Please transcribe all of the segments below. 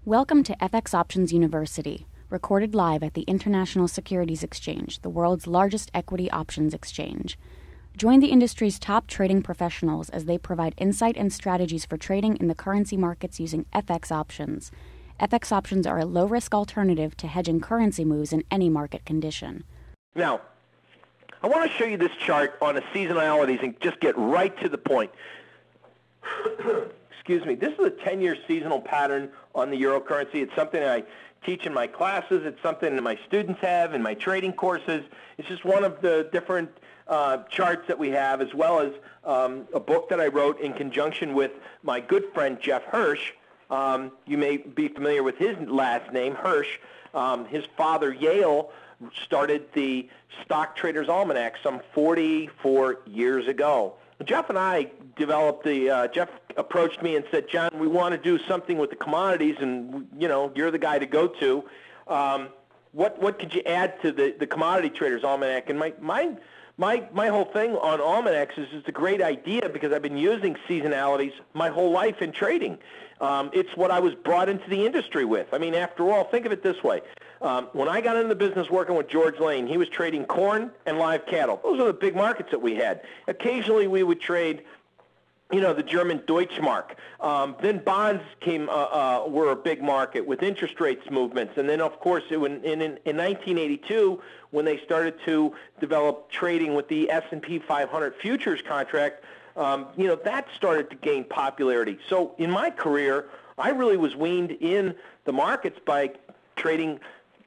Welcome to FX Options University, recorded live at the International Securities Exchange, the world's largest equity options exchange. Join the industry's top trading professionals as they provide insight and strategies for trading in the currency markets using FX options. FX options are a low-risk alternative to hedging currency moves in any market condition. Now, I want to show you this chart on the seasonalities and just get right to the point. Excuse me. This is a 10-year seasonal pattern on the euro currency. It's something I teach in my classes. It's something that my students have in my trading courses. It's just one of the different charts that we have, as well as a book that I wrote in conjunction with my good friend Jeff Hirsch. You may be familiar with his last name, Hirsch. His father, Yale, started the Stock Traders Almanac some 44 years ago. Jeff and I developed Jeff approached me and said, John, we want to do something with the commodities, and you're the guy to go to. What could you add to the Commodity Traders Almanac? And my whole thing on almanacs is it's a great idea because I've been using seasonalities my whole life in trading. It's what I was brought into the industry with. I mean, after all, think of it this way. When I got into the business working with George Lane, he was trading corn and live cattle. Those are the big markets that we had. Occasionally we would trade, the German Deutschmark. Then bonds were a big market with interest rates movements. And then, of course, in 1982, when they started to develop trading with the S&P 500 futures contract, that started to gain popularity. So in my career, I really was weaned in the markets by trading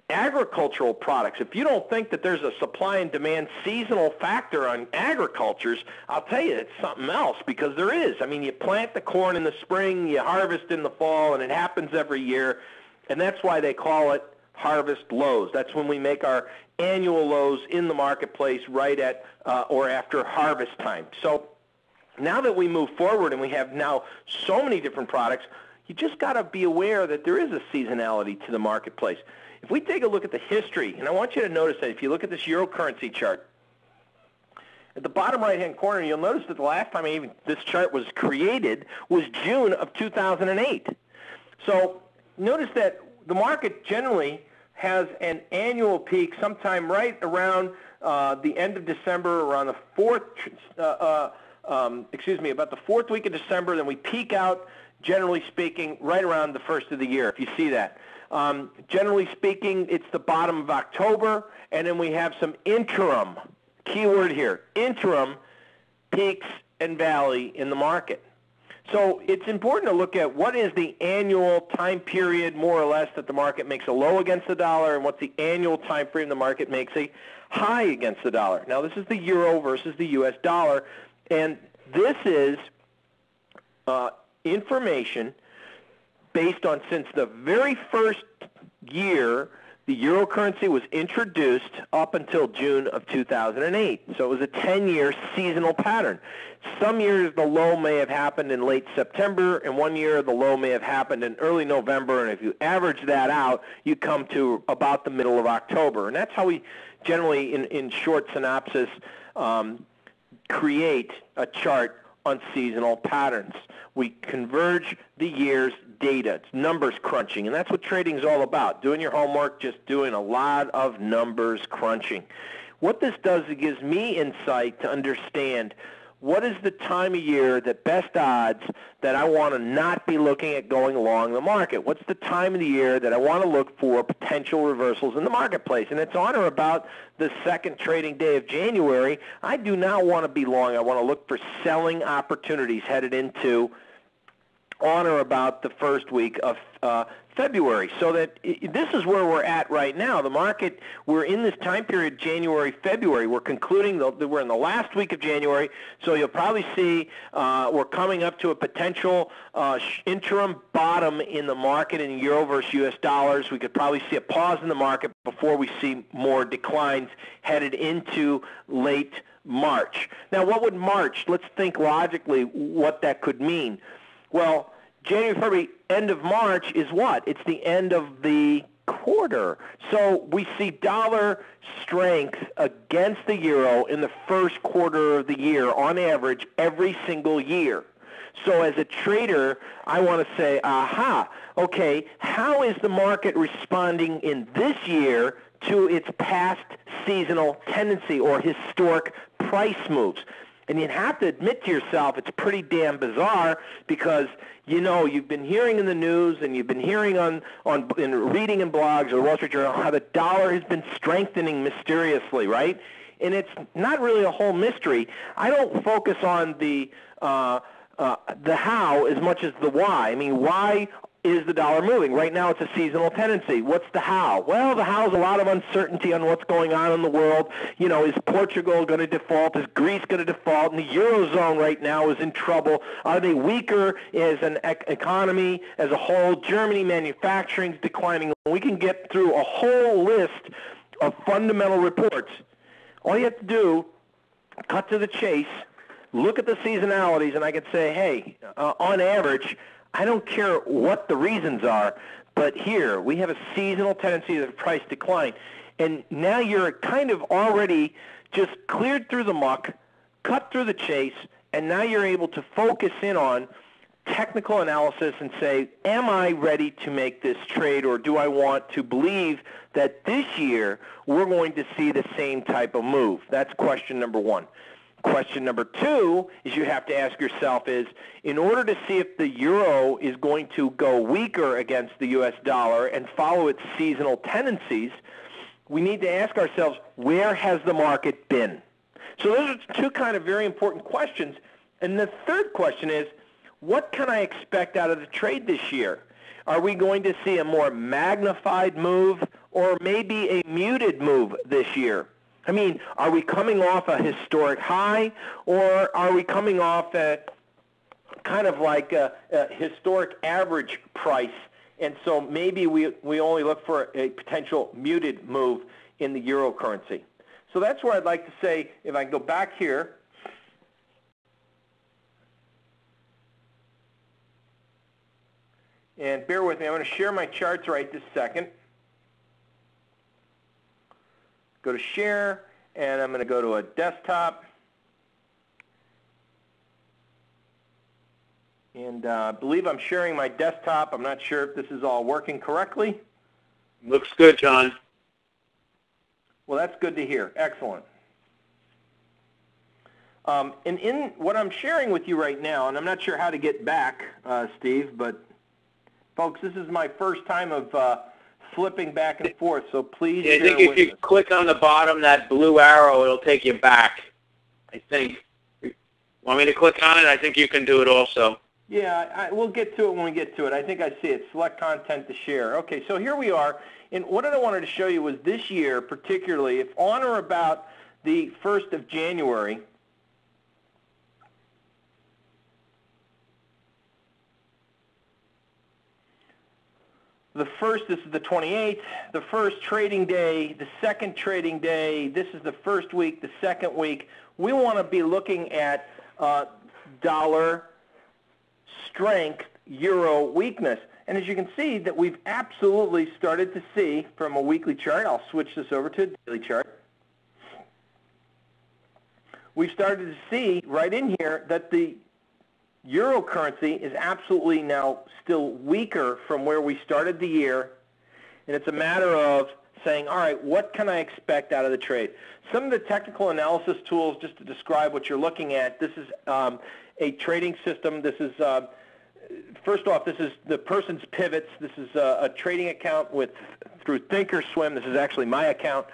agricultural products. If you don't think that there's a supply and demand seasonal factor on agricultures, I'll tell you it's something else, because there is. I mean, you plant the corn in the spring, you harvest in the fall, and it happens every year, and that's why they call it harvest lows. That's when we make our annual lows in the marketplace right at or after harvest time. So now that we move forward and we have now so many different products, you just got to be aware that there is a seasonality to the marketplace. If we take a look at the history, and I want you to notice that if you look at this euro currency chart, at the bottom right-hand corner, you'll notice that the last time this chart was created was June of 2008. So notice that the market generally has an annual peak sometime right around the end of December, around the about the fourth week of December. Then we peak out, generally speaking, right around the first of the year, if you see that. Generally speaking, it's the bottom of October, and then we have some interim, keyword here, interim peaks and valley in the market. So it's important to look at what is the annual time period, more or less, that the market makes a low against the dollar, and what's the annual time frame the market makes a high against the dollar. Now, this is the euro versus the U.S. dollar, and this is information based on since the very first year the euro currency was introduced up until June of 2008. So it was a 10-year seasonal pattern. Some years the low may have happened in late September, and one year the low may have happened in early November, and if you average that out, you come to about the middle of October. And that's how we generally, in short synopsis, create a chart on seasonal patterns. We converge the year's data. It's numbers crunching, and that's what trading is all about. Doing your homework, just doing a lot of numbers crunching. What this does, it gives me insight to understand what is the time of year that best odds that I want to not be looking at going along the market. What's the time of the year that I want to look for potential reversals in the marketplace? And it's on or about the second trading day of January. I do not want to be long. I want to look for selling opportunities headed into on or about the first week of February. So that this is where we're at right now. The market, we're in this time period, January, February. We're concluding, we're in the last week of January, so you'll probably see we're coming up to a potential interim bottom in the market in euro versus U.S. dollars. We could probably see a pause in the market before we see more declines headed into late March. Now, what would March? Let's think logically what that could mean. Well, January, February, end of March is what? It's the end of the quarter. So we see dollar strength against the euro in the first quarter of the year on average every single year. So as a trader, I want to say, aha, okay, how is the market responding in this year to its past seasonal tendency or historic price moves? And you have to admit to yourself it's pretty damn bizarre because, you've been hearing in the news and you've been hearing in reading in blogs or Wall Street Journal how the dollar has been strengthening mysteriously, right? And it's not really a whole mystery. I don't focus on the how as much as the why. I mean, why is the dollar moving? Right now it's a seasonal tendency. What's the how? Well, the how is a lot of uncertainty on what's going on in the world. Is Portugal going to default? Is Greece going to default? And the Eurozone right now is in trouble. Are they weaker as an economy as a whole? Germany manufacturing is declining. We can get through a whole list of fundamental reports. All you have to do, cut to the chase, look at the seasonalities, and I can say, hey, on average, I don't care what the reasons are, but here we have a seasonal tendency to price decline. And now you're kind of already just cleared through the muck, cut through the chase, and now you're able to focus in on technical analysis and say, am I ready to make this trade, or do I want to believe that this year we're going to see the same type of move? That's question number one. Question number two is you have to ask yourself is, in order to see if the euro is going to go weaker against the U.S. dollar and follow its seasonal tendencies, we need to ask ourselves, where has the market been? So those are two kind of very important questions. And the third question is, what can I expect out of the trade this year? Are we going to see a more magnified move or maybe a muted move this year? I mean, are we coming off a historic high, or are we coming off at kind of like a historic average price? And so maybe we only look for a potential muted move in the euro currency. So that's where I'd like to say, if I can go back here, and bear with me, I'm going to share my charts right this second. Go to share, and I'm going to go to a desktop. And I believe I'm sharing my desktop. I'm not sure if this is all working correctly. Looks good, John. Well, that's good to hear. Excellent. And in what I'm sharing with you right now, and I'm not sure how to get back, Steve, but folks, this is my first time of flipping back and forth, so please I think if you click on the bottom, that blue arrow, it'll take you back, I think. Want me to click on it? I think you can do it also. Yeah, we'll get to it when we get to it. I think I see it. Select content to share. Okay, so here we are. And what I wanted to show you was this year, particularly, if on or about the 1st of January, the first, this is the 28th, the first trading day, the second trading day, this is the first week, the second week. We want to be looking at dollar strength, euro weakness. And as you can see that we've absolutely started to see from a weekly chart, I'll switch this over to a daily chart. We've started to see right in here that the euro currency is absolutely now still weaker from where we started the year, and it's a matter of saying, all right, what can I expect out of the trade? Some of the technical analysis tools, just to describe what you're looking at, this is a trading system. This is, first off, this is the person's pivots. This is a trading account through Thinkorswim. This is actually my account.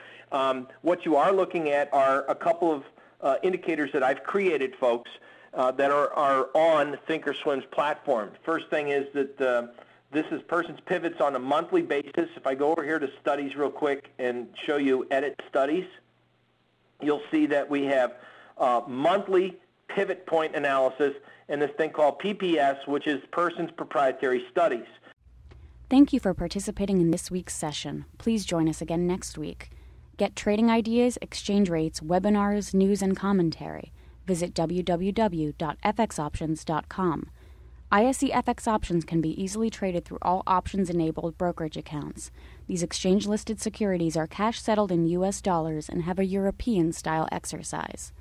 What you are looking at are a couple of indicators that I've created, folks, that are on Thinkorswim's platform. First thing is that this is person's pivots on a monthly basis. If I go over here to studies real quick and show you edit studies, you'll see that we have monthly pivot point analysis and this thing called PPS, which is person's proprietary studies. Thank you for participating in this week's session. Please join us again next week. Get trading ideas, exchange rates, webinars, news, and commentary. Visit www.fxoptions.com. ISE FX options can be easily traded through all options-enabled brokerage accounts. These exchange-listed securities are cash-settled in U.S. dollars and have a European-style exercise.